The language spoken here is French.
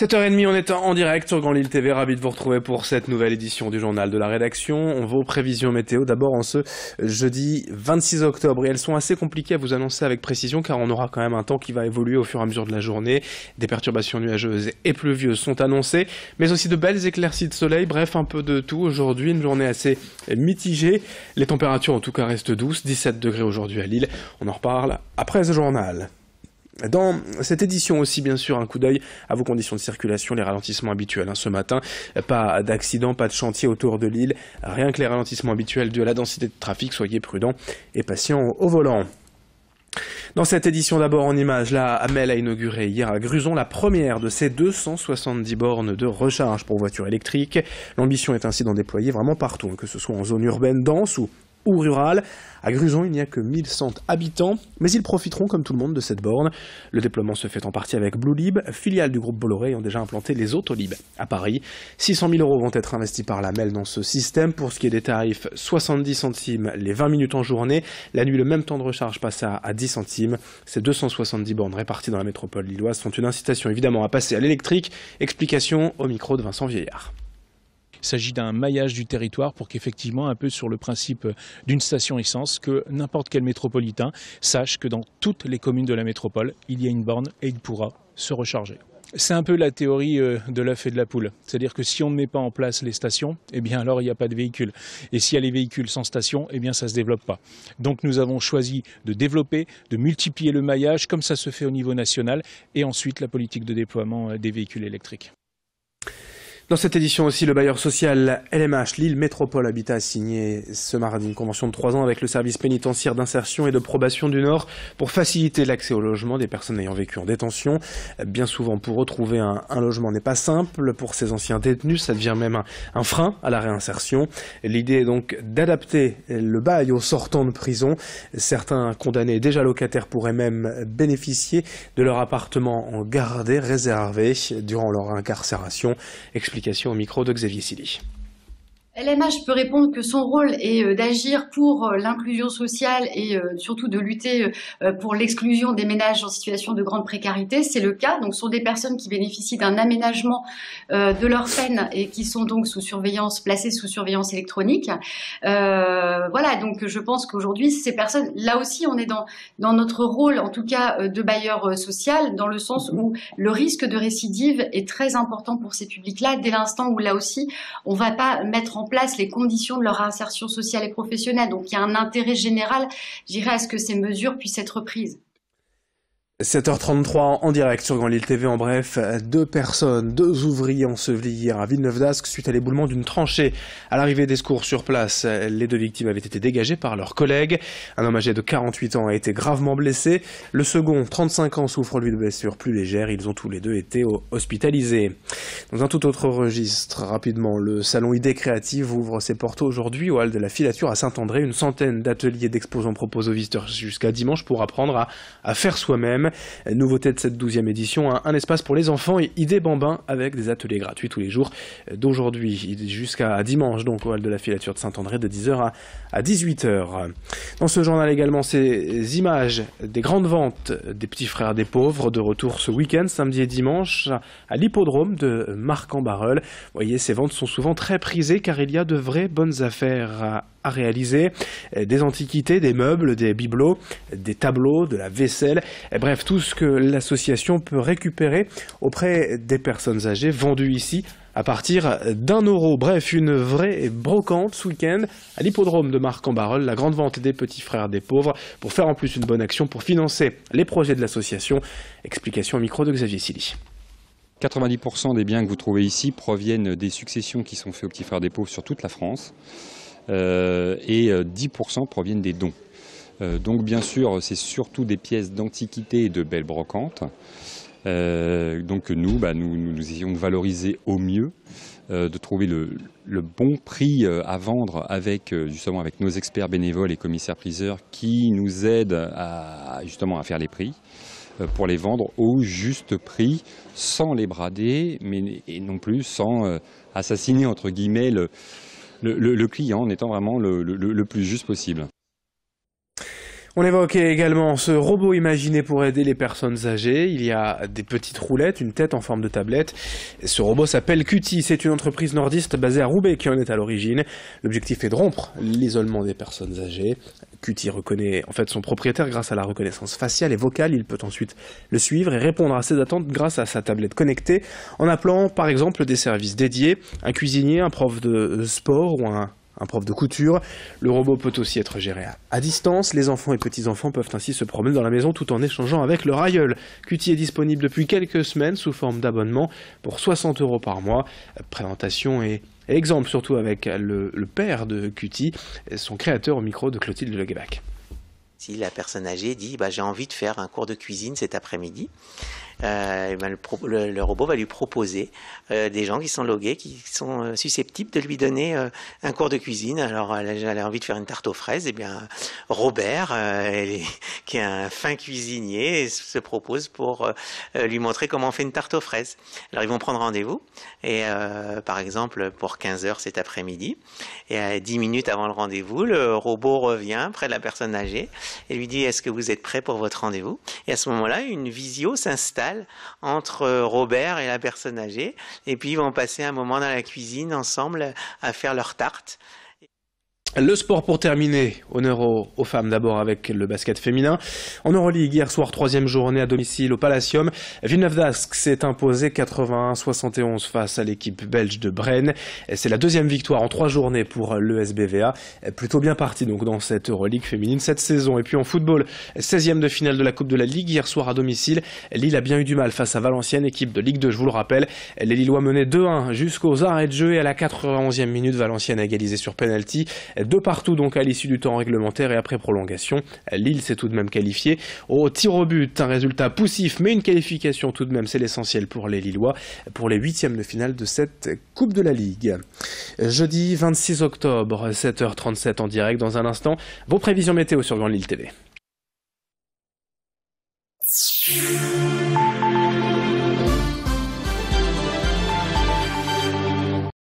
7h30, on est en direct sur Grand Lille TV, ravi de vous retrouver pour cette nouvelle édition du journal de la rédaction. Vos prévisions météo d'abord en ce jeudi 26 octobre et elles sont assez compliquées à vous annoncer avec précision car on aura quand même un temps qui va évoluer au fur et à mesure de la journée. Des perturbations nuageuses et pluvieuses sont annoncées, mais aussi de belles éclaircies de soleil, bref un peu de tout. Aujourd'hui une journée assez mitigée, les températures en tout cas restent douces, 17 degrés aujourd'hui à Lille, on en reparle après ce journal. Dans cette édition aussi, bien sûr, un coup d'œil à vos conditions de circulation, les ralentissements habituels. Ce matin, pas d'accident, pas de chantier autour de Lille, rien que les ralentissements habituels dus à la densité de trafic. Soyez prudents et patients au volant. Dans cette édition d'abord en images, la AMEL a inauguré hier à Gruson la première de ses 270 bornes de recharge pour voitures électriques. L'ambition est ainsi d'en déployer vraiment partout, que ce soit en zone urbaine dense ou rurale. À Gruson, il n'y a que 1100 habitants, mais ils profiteront comme tout le monde de cette borne. Le déploiement se fait en partie avec Bluelib, filiale du groupe Bolloré ayant déjà implanté les Autolib à Paris. 600 000 € vont être investis par l'AMEL dans ce système. Pour ce qui est des tarifs, 70 centimes les 20 minutes en journée. La nuit, le même temps de recharge passe à 10 centimes. Ces 270 bornes réparties dans la métropole lilloise sont une incitation évidemment à passer à l'électrique. Explication au micro de Vincent Vieillard. Il s'agit d'un maillage du territoire pour qu'effectivement, un peu sur le principe d'une station essence, que n'importe quel métropolitain sache que dans toutes les communes de la métropole, il y a une borne et il pourra se recharger. C'est un peu la théorie de l'œuf et de la poule. C'est-à-dire que si on ne met pas en place les stations, eh bien alors il n'y a pas de véhicules. Et s'il y a les véhicules sans station, eh bien ça ne se développe pas. Donc nous avons choisi de développer, de multiplier le maillage comme ça se fait au niveau national et ensuite la politique de déploiement des véhicules électriques. Dans cette édition aussi, le bailleur social LMH Lille Métropole Habitat a signé ce mardi une convention de 3 ans avec le service pénitentiaire d'insertion et de probation du Nord pour faciliter l'accès au logement des personnes ayant vécu en détention. Bien souvent, pour retrouver un logement n'est pas simple. Pour ces anciens détenus, ça devient même un frein à la réinsertion. L'idée est donc d'adapter le bail aux sortants de prison. Certains condamnés déjà locataires pourraient même bénéficier de leur appartement en gardé réservé durant leur incarcération. Explication au micro de Xavier Silly. LMH peut répondre que son rôle est d'agir pour l'inclusion sociale et surtout de lutter pour l'exclusion des ménages en situation de grande précarité. C'est le cas. Donc, ce sont des personnes qui bénéficient d'un aménagement de leur peine et qui sont donc placées sous surveillance électronique. Voilà. Donc, je pense qu'aujourd'hui, ces personnes, là aussi, on est dans notre rôle, en tout cas, de bailleur social, dans le sens où le risque de récidive est très important pour ces publics-là, dès l'instant où là aussi, on ne va pas mettre en place les conditions de leur insertion sociale et professionnelle. Donc il y a un intérêt général, je dirais, à ce que ces mesures puissent être prises. 7h33 en direct sur Grand Lille TV. En bref, 2 ouvriers ensevelis hier à Villeneuve d'Ascq suite à l'éboulement d'une tranchée. À l'arrivée des secours sur place, les 2 victimes avaient été dégagées par leurs collègues. Un homme âgé de 48 ans a été gravement blessé. Le second, 35 ans, souffre lui de blessures plus légères. Ils ont tous les deux été hospitalisés. Dans un tout autre registre, rapidement, le salon Idées Créatives ouvre ses portes aujourd'hui au hall de la Filature à Saint-André. Une centaine d'ateliers d'exposants proposent aux visiteurs jusqu'à dimanche pour apprendre à faire soi-même. Nouveauté de cette 12e édition, un espace pour les enfants et Idées Bambins avec des ateliers gratuits tous les jours d'aujourd'hui jusqu'à dimanche, donc au hall de la Filature de Saint-André de 10h à 18h. Dans ce journal également, ces images des grandes ventes des petits frères des pauvres de retour ce week-end, samedi et dimanche, à l'hippodrome de Marcq-en-Barœul. Vous voyez, ces ventes sont souvent très prisées car il y a de vraies bonnes affaires à réaliser. Des antiquités, des meubles, des bibelots, des tableaux, de la vaisselle, bref, tout ce que l'association peut récupérer auprès des personnes âgées, vendues ici à partir d'1 €. Bref, une vraie brocante ce week-end à l'hippodrome de Marcq-en-Barœul, la grande vente des petits frères des pauvres, pour faire en plus une bonne action pour financer les projets de l'association. Explication au micro de Xavier Silly. 90% des biens que vous trouvez ici proviennent des successions qui sont faites aux petits frères des pauvres sur toute la France et 10% proviennent des dons. Donc bien sûr, c'est surtout des pièces d'antiquité et de belles brocantes. Donc nous essayons de valoriser au mieux, de trouver le bon prix à vendre justement avec nos experts bénévoles et commissaires-priseurs qui nous aident justement à faire les prix pour les vendre au juste prix, sans les brader, et non plus sans assassiner entre guillemets le client en étant vraiment le plus juste possible. On évoquait également ce robot imaginé pour aider les personnes âgées. Il y a des petites roulettes, une tête en forme de tablette. Ce robot s'appelle Qt. C'est une entreprise nordiste basée à Roubaix qui en est à l'origine. L'objectif est de rompre l'isolement des personnes âgées. Qt reconnaît en fait son propriétaire grâce à la reconnaissance faciale et vocale. Il peut ensuite le suivre et répondre à ses attentes grâce à sa tablette connectée en appelant par exemple des services dédiés, un cuisinier, un prof de sport ou un prof de couture. Le robot peut aussi être géré à distance. Les enfants et petits-enfants peuvent ainsi se promener dans la maison tout en échangeant avec leur aïeul. Qt est disponible depuis quelques semaines sous forme d'abonnement pour 60 € par mois. Présentation et exemple surtout avec le père de Qt, son créateur au micro de Clotilde Le Guébac. Si la personne âgée dit j'ai envie de faire un cours de cuisine cet après-midi, le robot va lui proposer des gens qui sont logués, qui sont susceptibles de lui donner un cours de cuisine. Alors elle a envie de faire une tarte aux fraises, et bien Robert, qui est un fin cuisinier, se propose pour lui montrer comment on fait une tarte aux fraises. Alors ils vont prendre rendez-vous, et par exemple pour 15 h cet après-midi, et 10 minutes avant le rendez-vous, le robot revient près de la personne âgée et lui dit: est-ce que vous êtes prêt pour votre rendez-vous? Et à ce moment-là, une visio s'installe entre Robert et la personne âgée, et puis ils vont passer un moment dans la cuisine ensemble à faire leur tarte. Le sport pour terminer, honneur aux femmes d'abord avec le basket féminin. En Euroleague, hier soir, 3e journée à domicile au Palacium. Villeneuve d'Ascq s'est imposé 81-71 face à l'équipe belge de Bren. C'est la 2e victoire en 3 journées pour l'ESBVA. Plutôt bien parti donc dans cette Euroleague féminine cette saison. Et puis en football, 16e de finale de la Coupe de la Ligue hier soir à domicile. Lille a bien eu du mal face à Valenciennes, équipe de Ligue 2, je vous le rappelle. Les Lillois menaient 2-1 jusqu'aux arrêts de jeu et à la 91e minute, Valenciennes a égalisé sur penalty. 2 partout donc à l'issue du temps réglementaire et après prolongation. Lille s'est tout de même qualifié au tir au but. Un résultat poussif mais une qualification tout de même, c'est l'essentiel pour les Lillois pour les 8e de finale de cette Coupe de la Ligue. Jeudi 26 octobre, 7h37 en direct. Dans un instant, vos prévisions météo sur Grand Lille TV.